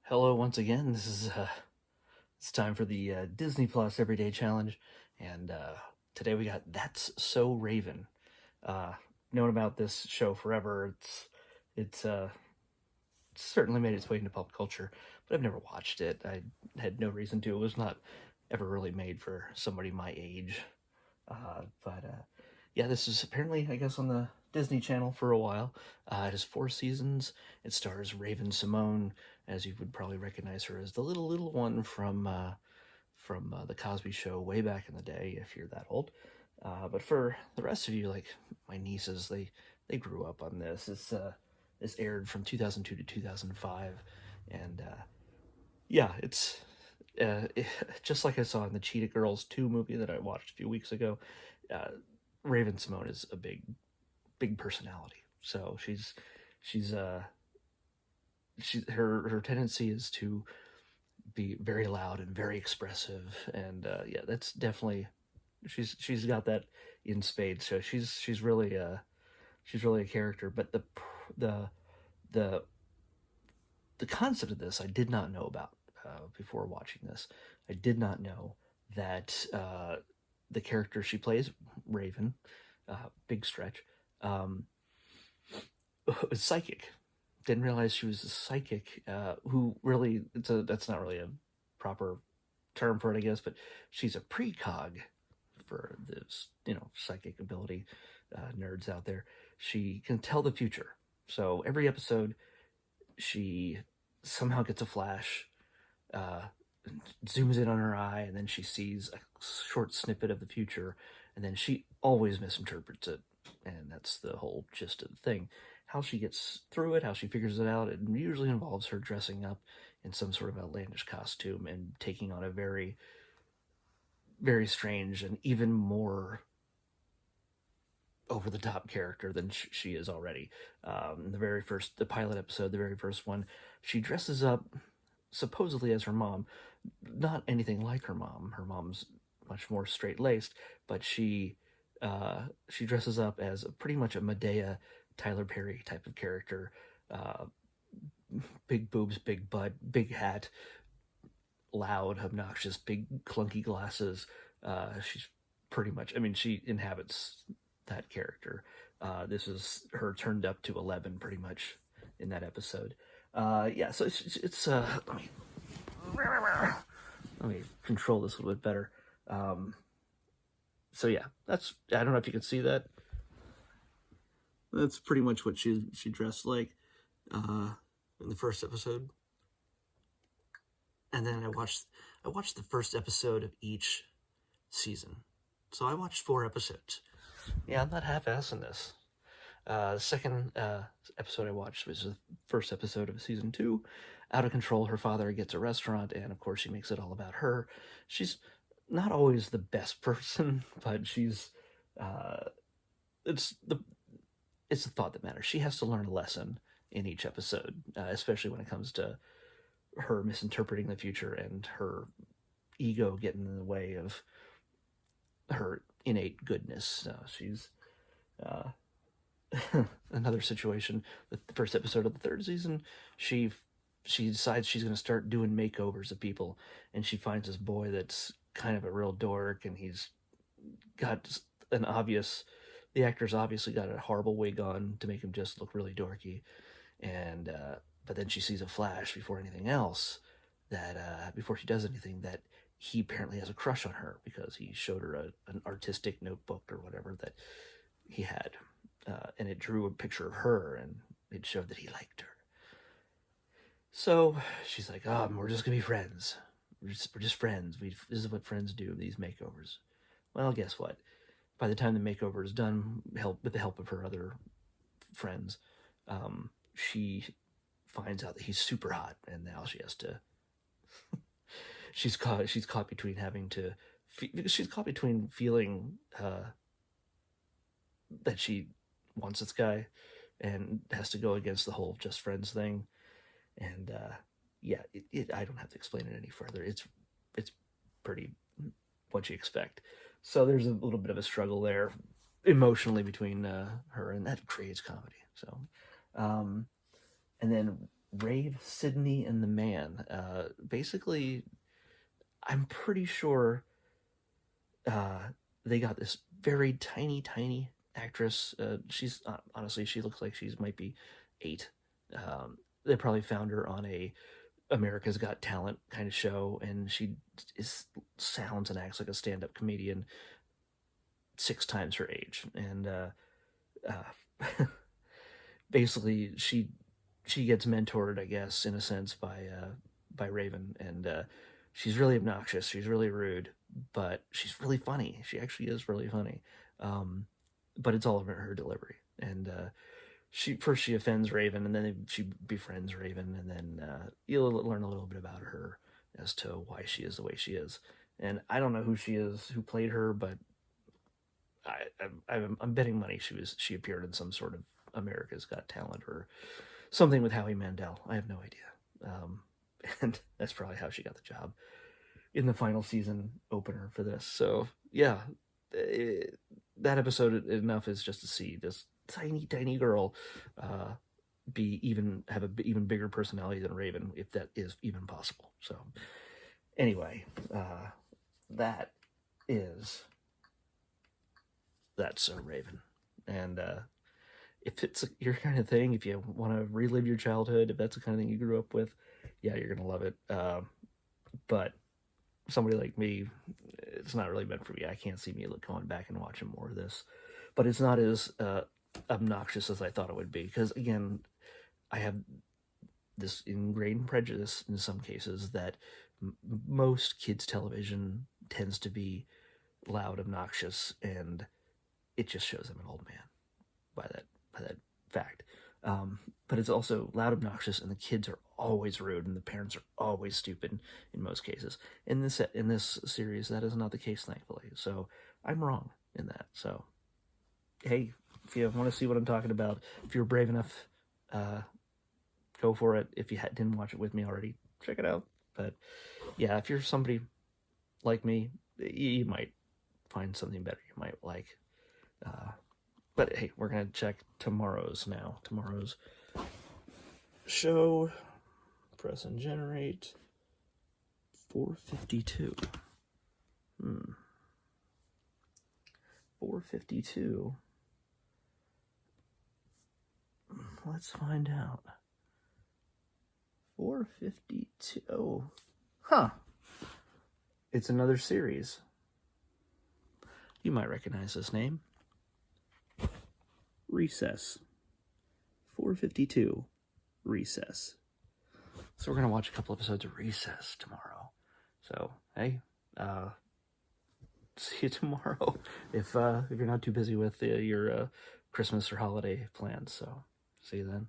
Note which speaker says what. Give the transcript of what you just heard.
Speaker 1: Hello once again. This is it's time for the Disney Plus Everyday Challenge, and today we got That's So Raven. Uh, Known about this show forever. It's certainly made its way into pop culture, but I've never watched it. I had no reason to. It was not ever really made for somebody my age. But yeah, this is apparently, I guess, on the Disney Channel for a while. It has 4 seasons. It stars Raven Simone, as you would probably recognize her as the little one from the Cosby Show way back in the day, if you're that old. But for the rest of you, like my nieces, they grew up on this. This aired from 2002 to 2005, and yeah, it's just like I saw in the Cheetah Girls 2 movie that I watched a few weeks ago. Uh, Raven Simone is a big personality. So her tendency is to be very loud and very expressive, and yeah, that's definitely she's got that in spades. So she's really a character. But the the the concept of this I did not know about before watching this. I did not know that the character she plays, Raven, big stretch, um, was psychic. Didn't realize she was a psychic who really, that's not really a proper term for it, I guess, but she's a precog for this, psychic ability nerds out there. She can tell the future. So every episode, she somehow gets a flash, uh, zooms in on her eye, and then she sees a short snippet of the future, and then she always misinterprets it. And that's the whole gist of the thing. How she gets through it, how she figures it out, it usually involves her dressing up in some sort of outlandish costume and taking on a very, very strange and even more over the top character than she is already. The pilot episode, the very first one, she dresses up supposedly as her mom, not anything like her mom. Her mom's much more straight laced, but she dresses up as pretty much a Medea, Tyler Perry type of character. Uh, Big boobs, big butt, big hat, loud, obnoxious, big clunky glasses. She's pretty much, I mean, she inhabits that character. This is her turned up to 11 pretty much in that episode. Yeah, so it's let me control this a little bit better. So yeah, I don't know if you can see that. That's pretty much what she dressed like in the first episode. And then I watched the first episode of each season. So I watched 4 episodes. Yeah, I'm not half-assing this. The second episode I watched was the first episode of season 2. Out of control, her father gets a restaurant, and of course she makes it all about her. She's not always the best person, but she's it's the thought that matters. She has to learn a lesson in each episode, especially when it comes to her misinterpreting the future and her ego getting in the way of her innate goodness. She's another situation with the first episode of the third season. She decides she's going to start doing makeovers of people, and she finds this boy that's kind of a real dork, and he's got the actor's obviously got a horrible wig on to make him just look really dorky, and but then she sees a flash before anything else that before she does anything, that he apparently has a crush on her because he showed her an artistic notebook or whatever that he had, and it drew a picture of her, and it showed that he liked her. So she's like, we're just gonna be friends. We're just friends. This is what friends do, these makeovers. Well, guess what? By the time the makeover is done, with the help of her other friends, she finds out that he's super hot, and now she has to. She's caught between feeling that she wants this guy, and has to go against the whole just friends thing, and yeah, I don't have to explain it any further. It's pretty what you expect. So there's a little bit of a struggle there emotionally between her, and that creates comedy. So, and then Rave, Sydney, and the Man. Basically, I'm pretty sure they got this very tiny actress. She's honestly, she looks like she might be 8. They probably found her on a America's Got Talent kind of show, and she sounds and acts like a stand-up comedian 6 times her age. And basically, she gets mentored, I guess, in a sense, by Raven, and she's really obnoxious. She's really rude, but she's really funny. She actually is really funny. Um, but it's all about her delivery. And she offends Raven, and then she befriends Raven, and then you'll learn a little bit about her as to why she is the way she is. And I don't know who she is, who played her, but I'm betting money she appeared in some sort of America's Got Talent or something with Howie Mandel. I have no idea, and that's probably how she got the job in the final season opener for this. So yeah, that episode enough is just to see this tiny girl have a even bigger personality than Raven, if that is even possible. So anyway, that is That's So Raven. And if it's your kind of thing, if you want to relive your childhood, if that's the kind of thing you grew up with, yeah, you're gonna love it. But somebody like me, it's not really meant for me. I can't see me going back and watching more of this. But it's not as obnoxious as I thought it would be, because again, I have this ingrained prejudice in some cases that most kids' television tends to be loud, obnoxious, and it just shows I'm an old man by that fact. But it's also loud, obnoxious, and the kids are always rude, and the parents are always stupid in most cases. In this series, that is not the case, thankfully. So I'm wrong in that. So hey, if you want to see what I'm talking about, if you're brave enough, go for it. If you didn't watch it with me already, check it out. But yeah, if you're somebody like me, you might find something better you might like. But hey, we're going to check tomorrow's now. Tomorrow's show. Press and generate. 4:52. 4:52. Let's find out. 4:52. Oh. Huh. It's another series. You might recognize this name. Recess. 4:52. Recess. So we're going to watch a couple episodes of Recess tomorrow. So, hey, see you tomorrow if you're not too busy with your Christmas or holiday plans. So, see you then.